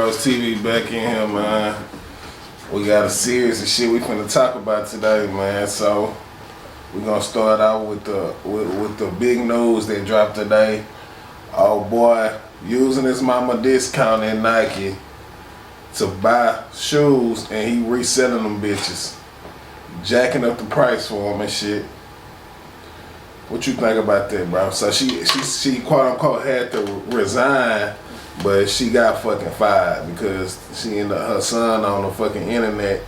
Rose TV back in here, man. We got a series of shit we finna talk about today, man. So we're gonna start out with the big news that dropped today. Oh boy, using his mama discount at Nike to buy shoes and he reselling them bitches, jacking up the price for them and shit. What you think about that, bro? So she quote unquote had to resign, but she got fucking fired because she and her son on the fucking internet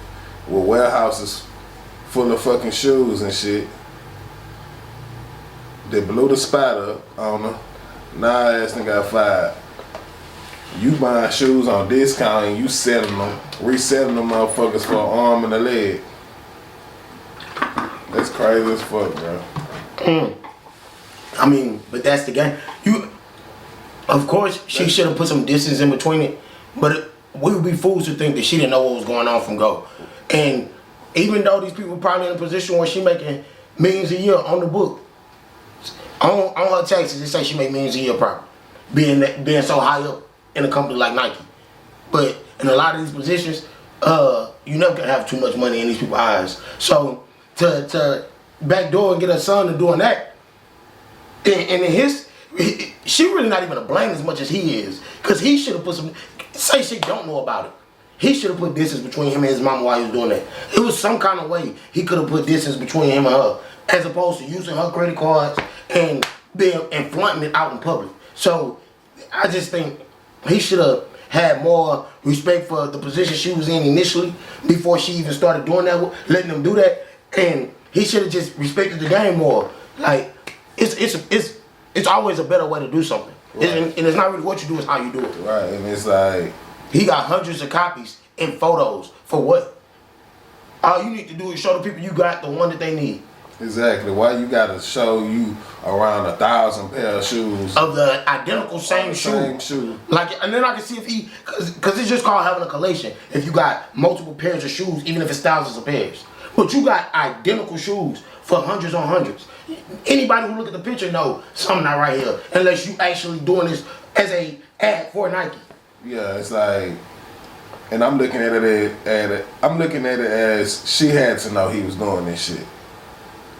with warehouses full of fucking shoes and shit. They blew the spot up on her. Now her ass done got fired. You buying shoes on discount and you selling them, reselling them motherfuckers for an arm and a leg. That's crazy as fuck, bro. I mean, but that's the game. Of course, she should have put some distance in between it, but we would be fools to think that she didn't know what was going on from go. And even though these people probably in a position where she making millions a year on the book, on her taxes, they say she make millions a year probably, being so high up in a company like Nike. But in a lot of these positions, you never can have too much money in these people's eyes. So to backdoor and get her son to doing that, and she really not even to blame as much as he is, because he should have put some, say she don't know about it, he should have put distance between him and his mama while he was doing that. It was some kind of way he could have put distance between him and her, as opposed to using her credit cards and flaunting it out in public. So I just think he should have had more respect for the position she was in initially before she even started doing that, letting them do that, and he should have just respected the game more. Like, it's always a better way to do something. Right. And it's not really what you do, it's how you do it. Right, and it's like, he got hundreds of copies and photos. For what? All you need to do is show the people you got the one that they need. Exactly. Why you gotta show you around 1,000 pair of shoes of the identical same shoe? Like, and then I can see if he, cause it's just called having a collation. If you got multiple pairs of shoes, even if it's thousands of pairs, but you got identical shoes for hundreds on hundreds. Anybody who look at the picture know something not right here, unless you actually doing this as a ad for Nike. Yeah, it's like, and I'm looking at it as she had to know he was doing this shit.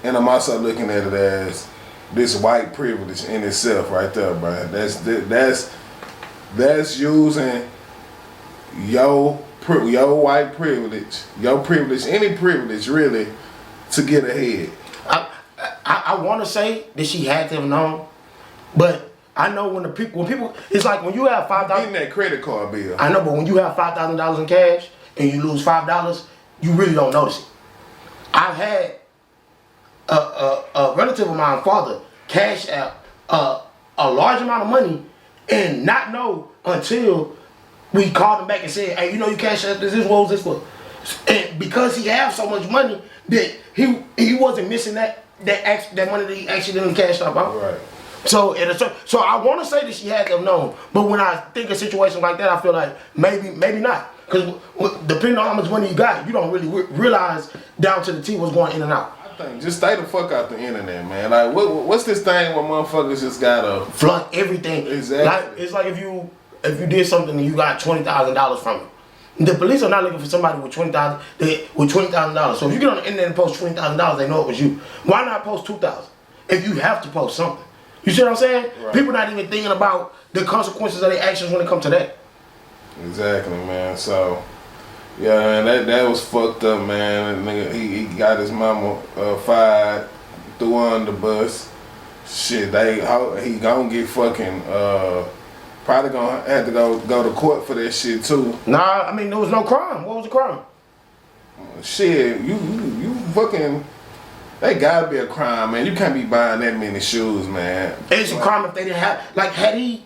And I'm also looking at it as this white privilege in itself right there, bro. That's using your white privilege, your privilege, any privilege really, to get ahead. I want to say that she had to have known, but I know when people, it's like when you have $5,000. Getting that credit card bill. I know, but when you have $5,000 in cash and you lose $5, you really don't notice it. I've had a relative of mine, father, cash out a large amount of money and not know until we called him back and said, hey, you know you cash out this, what was this for? And because he have so much money that he wasn't missing that money that he accidentally cashed out. Right. So I want to say that she had to have known, but when I think of situations like that, I feel like maybe not, because depending on how much money you got, you don't really realize down to the T what's going in and out. Just stay the fuck out the internet, man. Like, what's this thing where motherfuckers just gotta flaunt everything? Exactly. Like, it's like if you did something and you got $20,000 from it. The police are not looking for somebody with $20,000. So if you get on the internet and post $20,000, they know it was you. Why not post $2,000 if you have to post something? You see what I'm saying? Right. People not even thinking about the consequences of their actions when it comes to that. Exactly, man. So. Yeah, man, that was fucked up, man. Nigga, he got his mama fired, threw her on the bus. Shit, he gonna get fucking probably gonna have to go to court for that shit too. Nah, I mean there was no crime. What was the crime? Shit, you fucking. They gotta be a crime, man. You can't be buying that many shoes, man. It's a crime if they didn't have, like, had he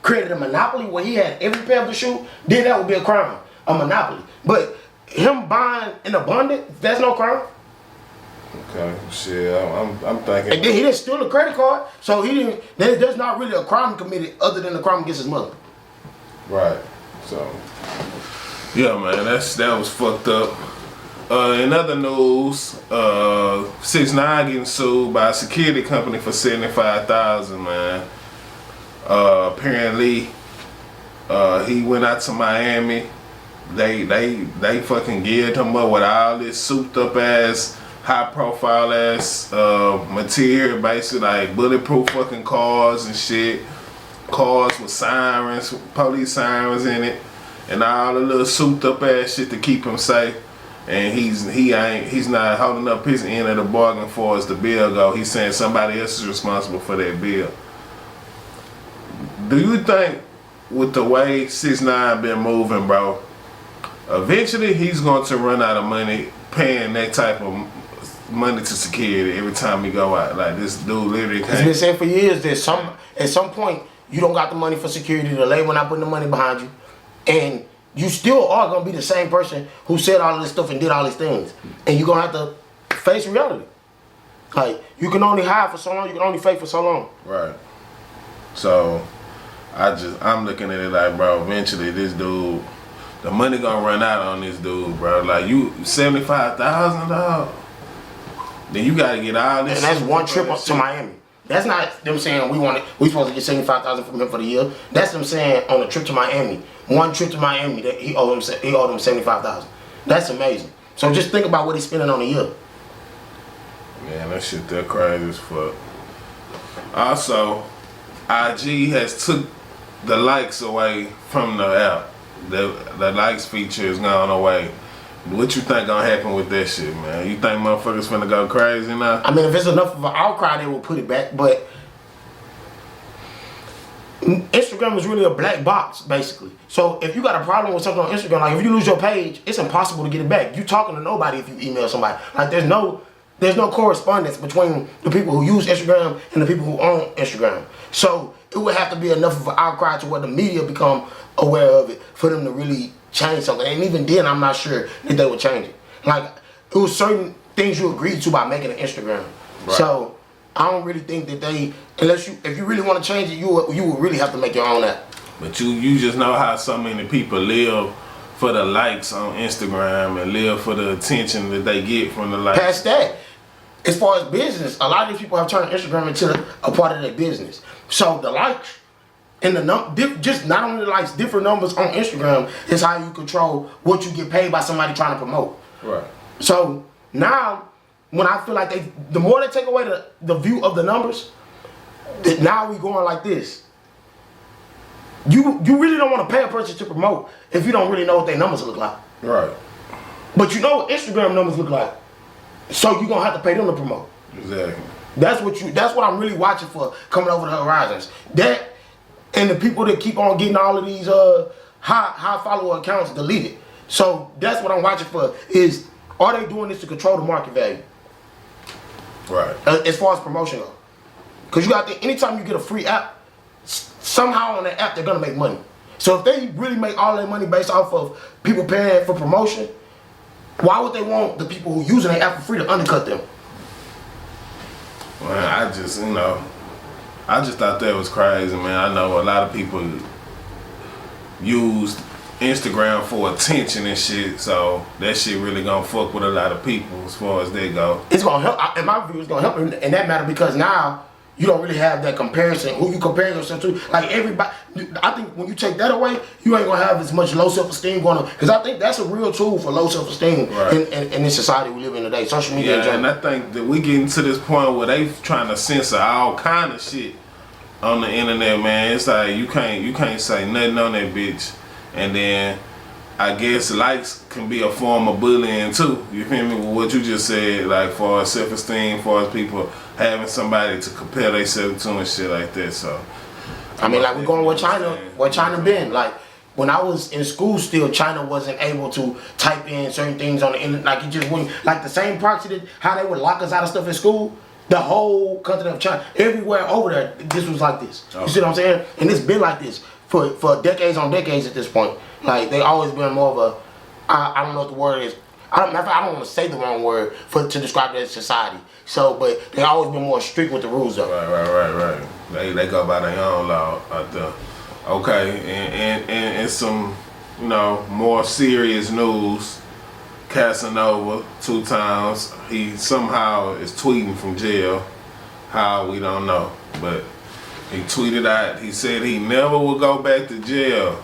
created a monopoly where he had every pair of the shoe, then that would be a crime. A monopoly. But him buying in abundance, that's no crime. Okay, shit, I'm thinking. And then he didn't steal a credit card, so he didn't. There's not really a crime committed other than the crime against his mother. Right. So, yeah, man, that was fucked up. In other news, 6ix9ine getting sued by a security company for $75,000, man. Apparently, He went out to Miami. They fucking geared him up with all this souped up ass, high profile ass material, basically like bulletproof fucking cars and shit. Cars with sirens, police sirens in it, and all the little souped up ass shit to keep him safe. And he's not holding up his end of the bargain for as the bill go. He's saying somebody else is responsible for that bill. Do you think with the way 6ix9ine been moving, bro, eventually he's going to run out of money paying that type of money to security every time he go out? Like, this dude literally can't. It's been said for years that at some point you don't got the money for security, the label not putting the money behind you, and you still are gonna be the same person who said all of this stuff and did all these things, and you're gonna have to face reality. Like, you can only hide for so long, you can only fake for so long. Right. So I'm looking at it like, bro, eventually this dude, the money gonna run out on this dude, bro. Like, you $75,000, then you gotta get all this. And that's one trip up to Miami. That's not them saying we supposed to get $75,000 from him for the year. That's them saying on a trip to Miami, one trip to Miami that he owed him $75,000. That's amazing. So just think about what he's spending on a year. Man, that shit that crazy as fuck. Also, IG has took the likes away from the app. The likes feature is gone away. What you think gonna happen with that shit, man? You think motherfuckers finna go crazy now? I mean, if it's enough of an outcry, they will put it back. But Instagram is really a black box, basically. So if you got a problem with something on Instagram, like if you lose your page, it's impossible to get it back. You talking to nobody if you email somebody. Like, there's no correspondence between the people who use Instagram and the people who own Instagram. So it would have to be enough of an outcry to where the media become aware of it for them to really change something. And even then, I'm not sure that they would change it. Like, it was certain things you agreed to by making an Instagram. Right. So I don't really think that if you really want to change it, you would really have to make your own app. But you just know how so many people live for the likes on Instagram and live for the attention that they get from the likes. Past that, as far as business, a lot of these people have turned Instagram into a part of their business. So the likes and just not only the likes, different numbers on Instagram is how you control what you get paid by somebody trying to promote. Right. So now, when I feel like the more they take away the view of the numbers, that now we going like this. You really don't want to pay a person to promote if you don't really know what their numbers look like. Right. But you know what Instagram numbers look like. So you're gonna have to pay them to promote. Exactly. That's what I'm really watching for coming over the horizons. That and the people that keep on getting all of these high follower accounts deleted. So that's what I'm watching for, is are they doing this to control the market value? Right. As far as promotion goes. Because you got to think, anytime you get a free app, somehow on that app they're gonna make money. So if they really make all their money based off of people paying for promotion, why would they want the people who using their app for free to undercut them? Well, I just thought that was crazy, man. I know a lot of people used Instagram for attention and shit, so that shit really gonna fuck with a lot of people as far as they go. It's gonna help, in my view, it's gonna help in that matter, because now you don't really have that comparison. Who you comparing yourself to? Like, everybody, I think when you take that away, you ain't gonna have as much low self-esteem going on. Because I think that's a real tool for low self-esteem right. in this society we live in today. Social media. Yeah, and I think that we getting to this point where they trying to censor all kind of shit on the internet, man. It's like you can't say nothing on that bitch, and then I guess likes can be a form of bullying too. You feel me? With what you just said, like for self-esteem, for people having somebody to compare themselves to and shit like that. So I mean, like, we're going with China, where China been. Like, when I was in school still, China wasn't able to type in certain things on the internet. Like, it just wouldn't, like the same proxy that how they would lock us out of stuff in school, the whole continent of China, everywhere over there, this was like this. You see what I'm saying? And it's been like this for decades on decades at this point. Like, they always been more of a, I don't know what the word is. I don't want to say the wrong word to describe that society. So, but they always been more strict with the rules though. Right. They go by their own law out there. Okay, and some, more serious news. Cassanova, 2 times, he somehow is tweeting from jail. How, we don't know. But he tweeted out, he said he never will go back to jail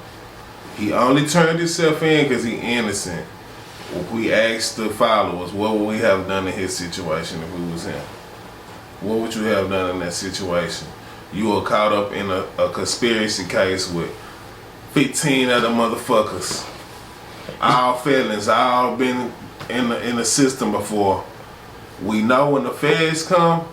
He only turned himself in because he innocent. If we asked the followers, what would we have done in his situation if we was him? What would you have done in that situation? You were caught up in a conspiracy case with 15 other motherfuckers. All felons, all been in the system before. We know when the feds come,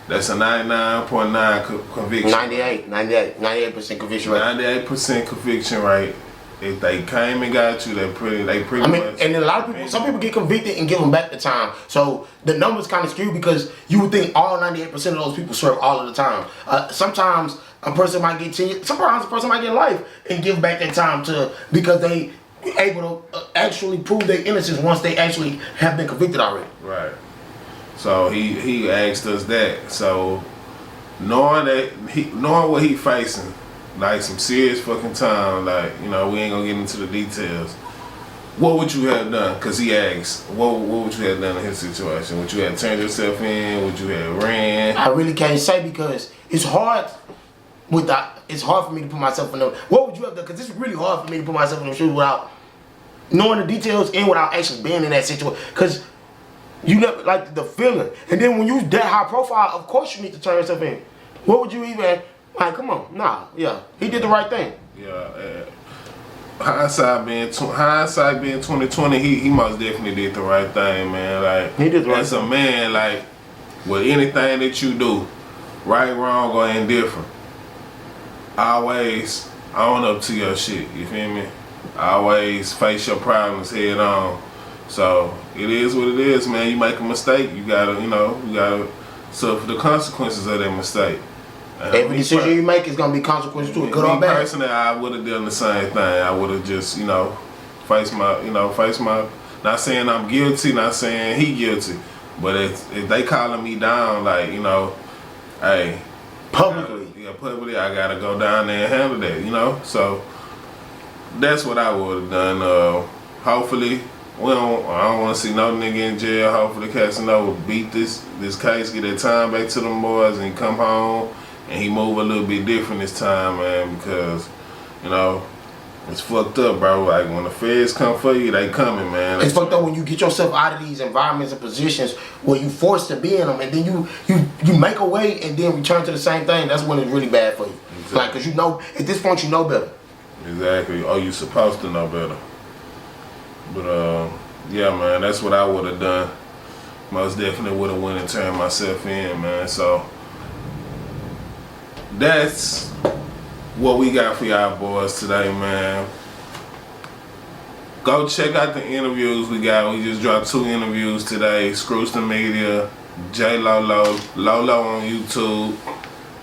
that's a 99.9 conviction. 98% conviction rate. 98% conviction rate. If they came and got you, they pretty I mean, much. and a lot of people, some people get convicted and give them back the time. So the numbers kind of skewed because you would think all 98% of those people serve all of the time. Sometimes a person might get 10 years, sometimes a person might get life and give back their time because they able to actually prove their innocence once they actually have been convicted already. Right. So he asked us that. So knowing what he facing, like some serious fucking time, like, you know, we ain't gonna get into the details. What would you have done? Cause he asked, what would you have done in his situation? Would you have turned yourself in? Would you have ran? I really can't say because it's hard it's hard for me to put myself in the. What would you have done? Because it's really hard for me to put myself in the shoes without knowing the details and without actually being in that situation. Because you never like the feeling. And then when you that high profile, of course you need to turn yourself in. What would you even like? Come on, nah, yeah, he did the right thing. Yeah. Hindsight being 2020, he most definitely did the right thing, man. Like he did the right as thing. a man, like with anything that you do, right, wrong, or indifferent, always own up to your shit. You feel me? Always face your problems head on. So it is what it is, man. You make a mistake, you gotta suffer the consequences of that mistake. Every decision you make is gonna be consequences to it, good or bad. Personally, I would have done the same thing. I would have just, face my. Not saying I'm guilty, not saying he guilty, but if they calling me down, like, hey, publicly, I gotta go down there and handle that, So that's what I would have done. Hopefully, I don't want to see no nigga in jail. Hopefully, Cassanova beat this case, get that time back to them boys, and come home. And he move a little bit different this time, man, because, it's fucked up, bro. Like, when the feds come for you, they coming, man. It's fucked up when you get yourself out of these environments and positions where you forced to be in them, and then you make a way and then return to the same thing. That's when it's really bad for you. Exactly. Like, because at this point, you know better. Exactly. Oh, you supposed to know better. But, yeah, man, that's what I would have done. Most definitely would have went and turned myself in, man. So that's what we got for y'all boys today, man. Go check out the interviews we got. We just dropped 2 interviews today. Screwston Media, J Lolo on YouTube.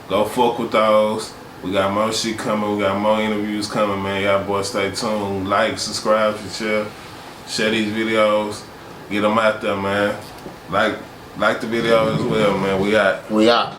Go fuck with those. We got more shit coming. We got more interviews coming, man. Y'all boys stay tuned. Like, subscribe, share these videos. Get them out there, man. Like the video as well, man. We out.